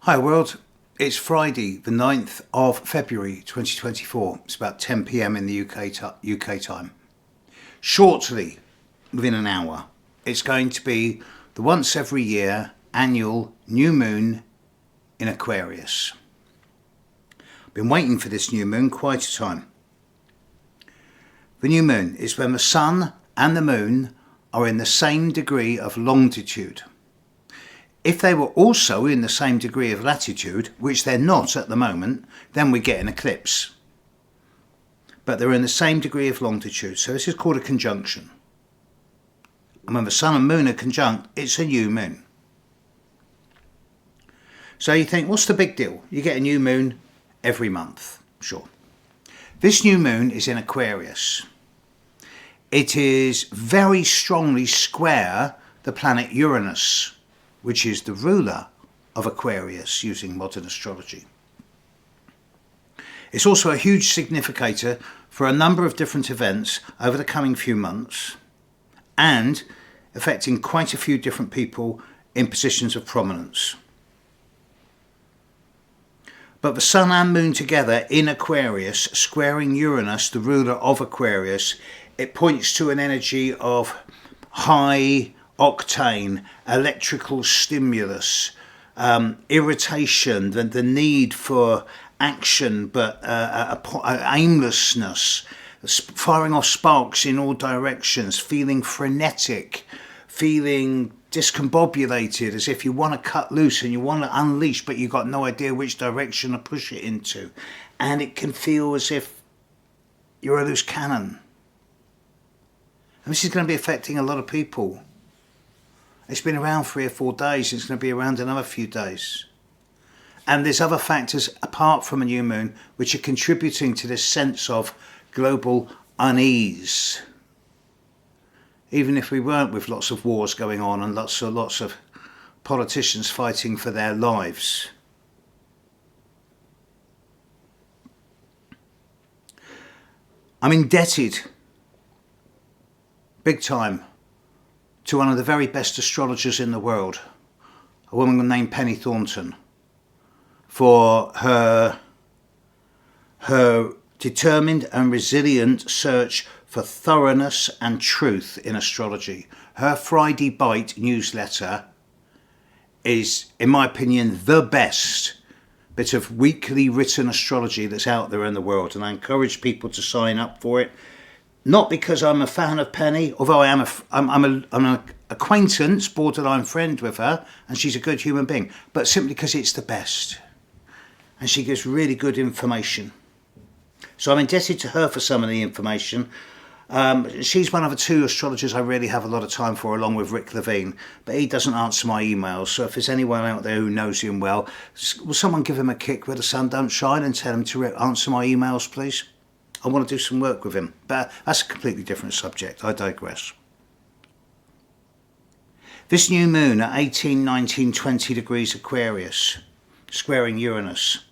Hi world, it's Friday the 9th of February 2024. It's about 10 p.m. in the UK time. Shortly, within an hour, it's going to be the once every year annual new moon in Aquarius. I've been waiting for this new moon quite a time. The new moon is when the sun and the moon are in the same degree of longitude. If they were also in the same degree of latitude, which they're not at the moment, then we get an eclipse. But they're in the same degree of longitude, so this is called a conjunction. And when the sun and moon are conjunct, it's a new moon. So you think, what's the big deal? You get a new moon every month, sure. This new moon is in Aquarius. It is very strongly square the planet Uranus, which is the ruler of Aquarius using modern astrology. It's also a huge significator for a number of different events over the coming few months and affecting quite a few different people in positions of prominence. But the sun and moon together in Aquarius, squaring Uranus, the ruler of Aquarius, it points to an energy of high octane, electrical stimulus, irritation, the need for action, but aimlessness, firing off sparks in all directions, feeling frenetic, feeling discombobulated, as if you want to cut loose and you want to unleash, but you've got no idea which direction to push it into. And it can feel as if you're a loose cannon. And this is going to be affecting a lot of people. It's been around 3 or 4 days. It's going to be around another few days. And there's other factors apart from a new moon which are contributing to this sense of global unease. Even if we weren't with lots of wars going on and lots of politicians fighting for their lives. I'm indebted, big time, to one of the very best astrologers in the world, a woman named Penny Thornton, for her determined and resilient search for thoroughness and truth in astrology. Her Friday Bite newsletter is, in my opinion, the best bit of weekly written astrology that's out there in the world, and I encourage people to sign up for it. Not because I'm a fan of Penny, although I'm an acquaintance, borderline friend with her, and she's a good human being, but simply because it's the best. And she gives really good information. So I'm indebted to her for some of the information. She's one of the 2 astrologers I really have a lot of time for, along with Rick Levine, but he doesn't answer my emails. So if there's anyone out there who knows him well, will someone give him a kick where the sun don't shine and tell him to answer my emails, please? I want to do some work with him, but that's a completely different subject. I digress. This new moon at 18, 19, 20 degrees Aquarius, squaring Uranus,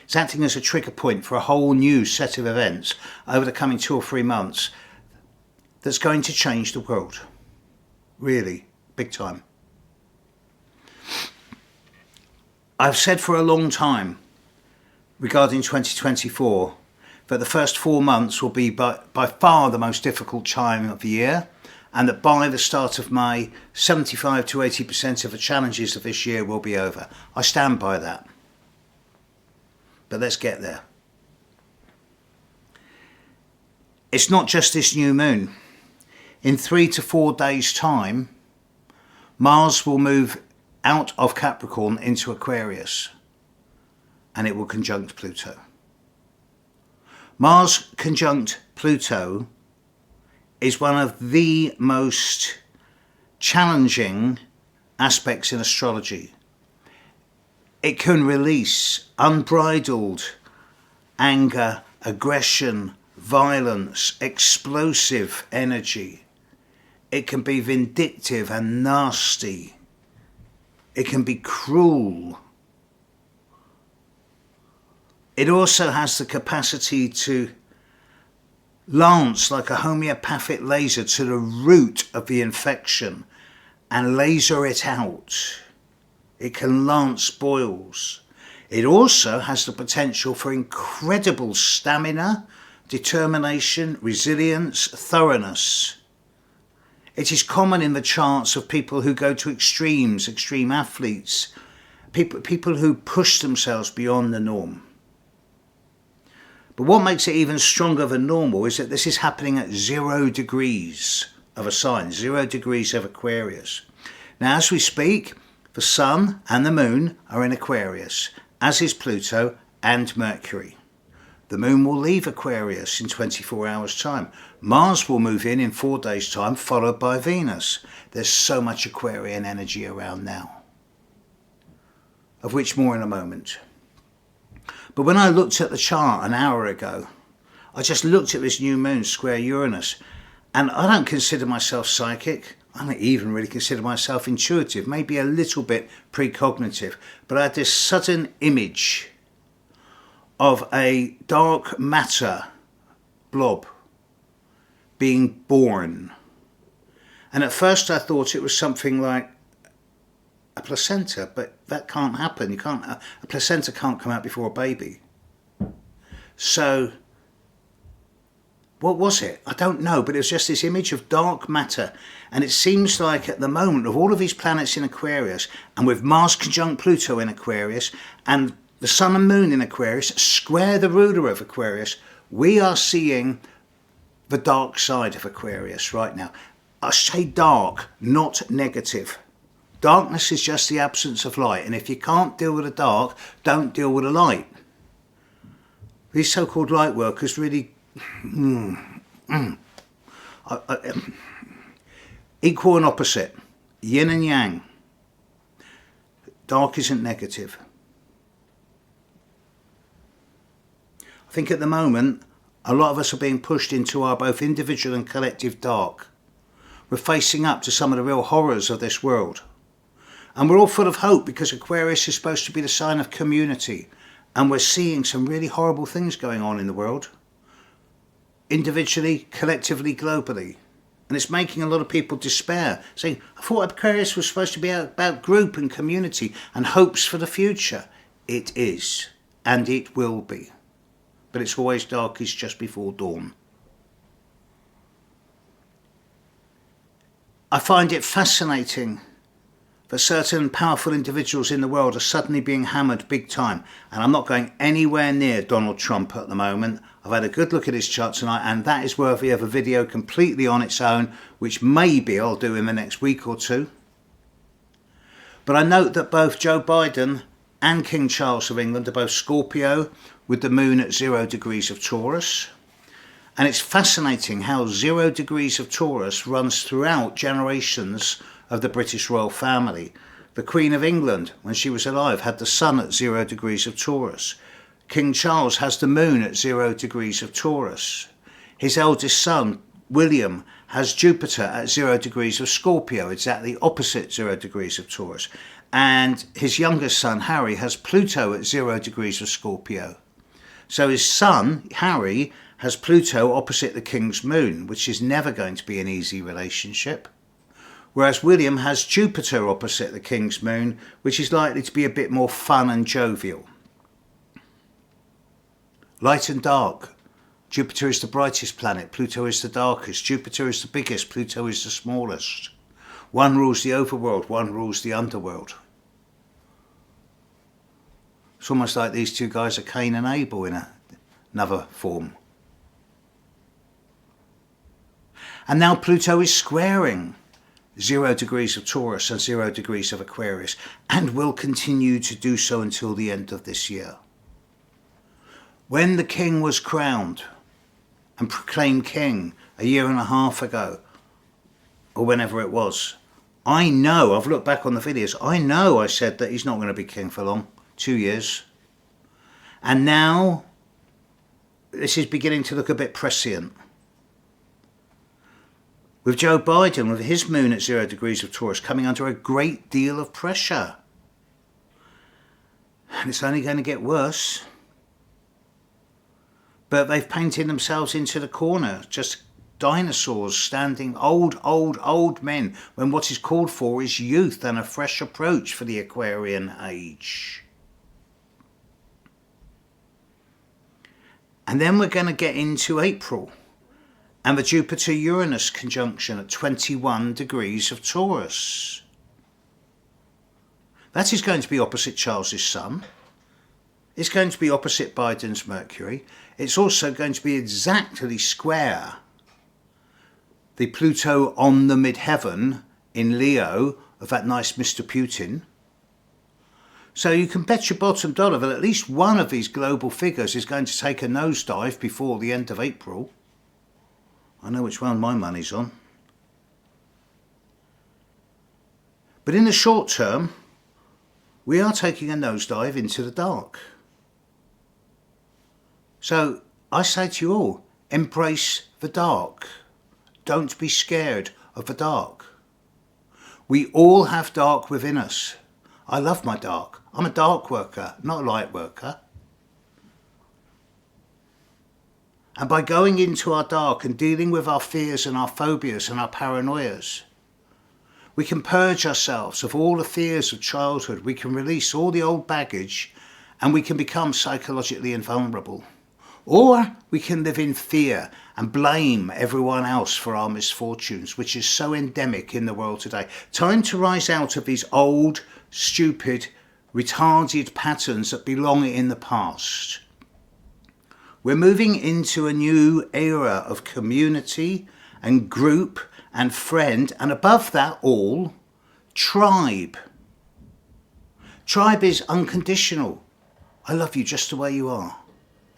is acting as a trigger point for a whole new set of events over the coming 2 or 3 months that's going to change the world. Really, big time. I've said for a long time regarding 2024 that the first 4 months will be by far the most difficult time of the year, and that by the start of May, 75 to 80% of the challenges of this year will be over. I stand by that. But let's get there. It's not just this new moon. In 3 to 4 days' time, Mars will move out of Capricorn into Aquarius, and it will conjunct Pluto. Mars conjunct Pluto is one of the most challenging aspects in astrology. It can release unbridled anger, aggression, violence, explosive energy. It can be vindictive and nasty. It can be cruel. It also has the capacity to lance like a homeopathic laser to the root of the infection and laser it out. It can lance boils. It also has the potential for incredible stamina, determination, resilience, thoroughness. It is common in the charts of people who go to extremes, extreme athletes, people who push themselves beyond the norm. But what makes it even stronger than normal is that this is happening at 0 degrees of a sign, 0 degrees of Aquarius. Now, as we speak, the Sun and the Moon are in Aquarius, as is Pluto and Mercury. The Moon will leave Aquarius in 24 hours' time. Mars will move in 4 days' time, followed by Venus. There's so much Aquarian energy around now, of which more in a moment. But when I looked at the chart an hour ago, I just looked at this new moon square Uranus, and I don't consider myself psychic. I don't even really consider myself intuitive, maybe a little bit precognitive. But I had this sudden image of a dark matter blob being born. And at first I thought it was something like a placenta, but that can't happen. A placenta can't come out before a baby. So what was it? I don't know, but it was just this image of dark matter. And it seems like at the moment, of all of these planets in Aquarius, and with Mars conjunct Pluto in Aquarius, and the Sun and Moon in Aquarius, square the ruler of Aquarius, we are seeing the dark side of Aquarius right now. I say dark, not negative. Darkness is just the absence of light, and if you can't deal with the dark, don't deal with the light. These so-called light workers really equal and opposite, yin and yang. Dark isn't negative. I think at the moment, a lot of us are being pushed into our both individual and collective dark. We're facing up to some of the real horrors of this world. And we're all full of hope because Aquarius is supposed to be the sign of community. And we're seeing some really horrible things going on in the world. Individually, collectively, globally. And it's making a lot of people despair, saying, I thought Aquarius was supposed to be about group and community and hopes for the future. It is, and it will be. But it's always darkest just before dawn. I find it fascinating that certain powerful individuals in the world are suddenly being hammered big time. And I'm not going anywhere near Donald Trump at the moment. I've had a good look at his chart tonight, and that is worthy of a video completely on its own, which maybe I'll do in the next week or two. But I note that both Joe Biden and King Charles of England are both Scorpio, with the moon at 0 degrees of Taurus. And it's fascinating how 0 degrees of Taurus runs throughout generations of the British royal family. The Queen of England, when she was alive, had the sun at 0 degrees of Taurus. King Charles has the moon at 0 degrees of Taurus. His eldest son, William, has Jupiter at 0 degrees of Scorpio, exactly opposite 0 degrees of Taurus. And his youngest son, Harry, has Pluto at 0 degrees of Scorpio. So his son, Harry, has Pluto opposite the King's moon, which is never going to be an easy relationship. Whereas William has Jupiter opposite the King's moon, which is likely to be a bit more fun and jovial. Light and dark. Jupiter is the brightest planet, Pluto is the darkest. Jupiter is the biggest, Pluto is the smallest. One rules the overworld, one rules the underworld. It's almost like these two guys are Cain and Abel in another form. And now Pluto is squaring 0 degrees of Taurus and 0 degrees of Aquarius, and will continue to do so until the end of this year. When the king was crowned and proclaimed king a year and a half ago, or whenever it was, I know, I've looked back on the videos, I know I said that he's not going to be king for long, 2 years. And now, this is beginning to look a bit prescient. With Joe Biden, with his moon at 0 degrees of Taurus, coming under a great deal of pressure. And it's only going to get worse. But they've painted themselves into the corner, just dinosaurs standing, old men, when what is called for is youth and a fresh approach for the Aquarian age. And then we're going to get into April and the Jupiter-Uranus conjunction at 21 degrees of Taurus. That is going to be opposite Charles's Sun. It's going to be opposite Biden's Mercury. It's also going to be exactly square the Pluto on the midheaven in Leo of that nice Mr. Putin. So you can bet your bottom dollar that at least one of these global figures is going to take a nosedive before the end of April. I know which one my money's on. But in the short term, we are taking a nosedive into the dark. So I say to you all, embrace the dark. Don't be scared of the dark. We all have dark within us. I love my dark. I'm a dark worker, not a light worker. And by going into our dark and dealing with our fears and our phobias and our paranoias, we can purge ourselves of all the fears of childhood. We can release all the old baggage and we can become psychologically invulnerable. Or we can live in fear and blame everyone else for our misfortunes, which is so endemic in the world today. Time to rise out of these old, stupid, retarded patterns that belong in the past. We're moving into a new era of community and group and friend, and above that all, tribe. Tribe is unconditional. I love you just the way you are.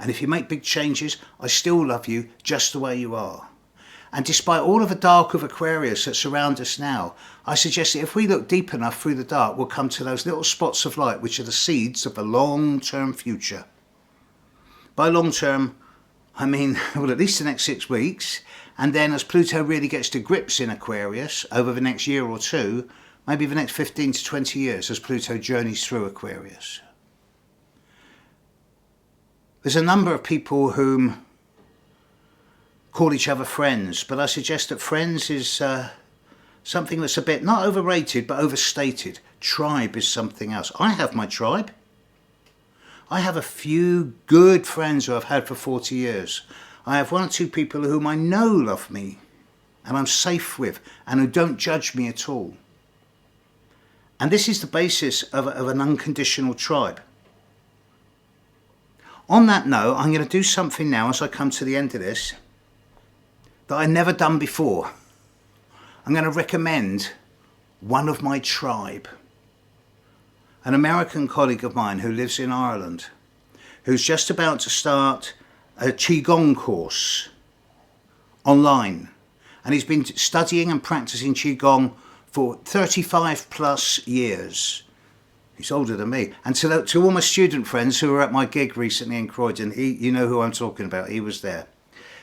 And if you make big changes, I still love you just the way you are. And despite all of the dark of Aquarius that surround us now, I suggest that if we look deep enough through the dark, we'll come to those little spots of light, which are the seeds of the long-term future. By long-term, I mean, well, at least the next 6 weeks. And then as Pluto really gets to grips in Aquarius over the next year or two, maybe the next 15 to 20 years as Pluto journeys through Aquarius. There's a number of people whom call each other friends, but I suggest that friends is something that's a bit, not overrated, but overstated. Tribe is something else. I have my tribe. I have a few good friends who I've had for 40 years. I have 1 or 2 people whom I know love me and I'm safe with and who don't judge me at all. And this is the basis of an unconditional tribe. On that note, I'm going to do something now as I come to the end of this that I've never done before. I'm going to recommend one of my tribe. An American colleague of mine who lives in Ireland, who's just about to start a Qigong course online. And he's been studying and practicing Qigong for 35 plus years. He's older than me. And to all my student friends who were at my gig recently in Croydon, you know who I'm talking about. He was there.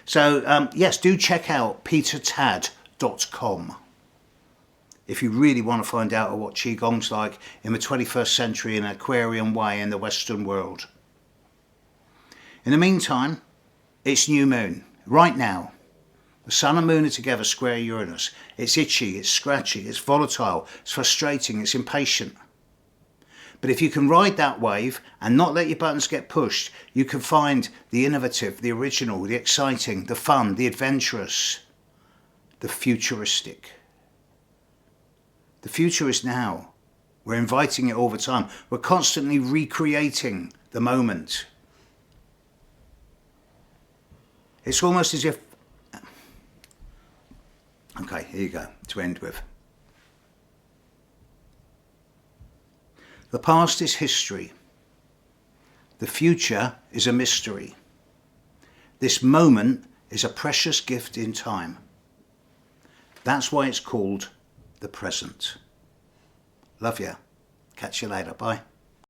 So, yes, do check out petertad.com if you really want to find out what Qigong's like in the 21st century in an Aquarian way in the Western world. In the meantime, it's new moon. Right now, the sun and moon are together square Uranus. It's itchy, it's scratchy, it's volatile, it's frustrating, it's impatient. But if you can ride that wave and not let your buttons get pushed, you can find the innovative, the original, the exciting, the fun, the adventurous, the futuristic. The future is now. We're inviting it all the time. We're constantly recreating the moment. It's almost as if... Okay, here you go, to end with. The past is history. The future is a mystery. This moment is a precious gift in time. That's why it's called the present. Love ya. Catch you later. Bye.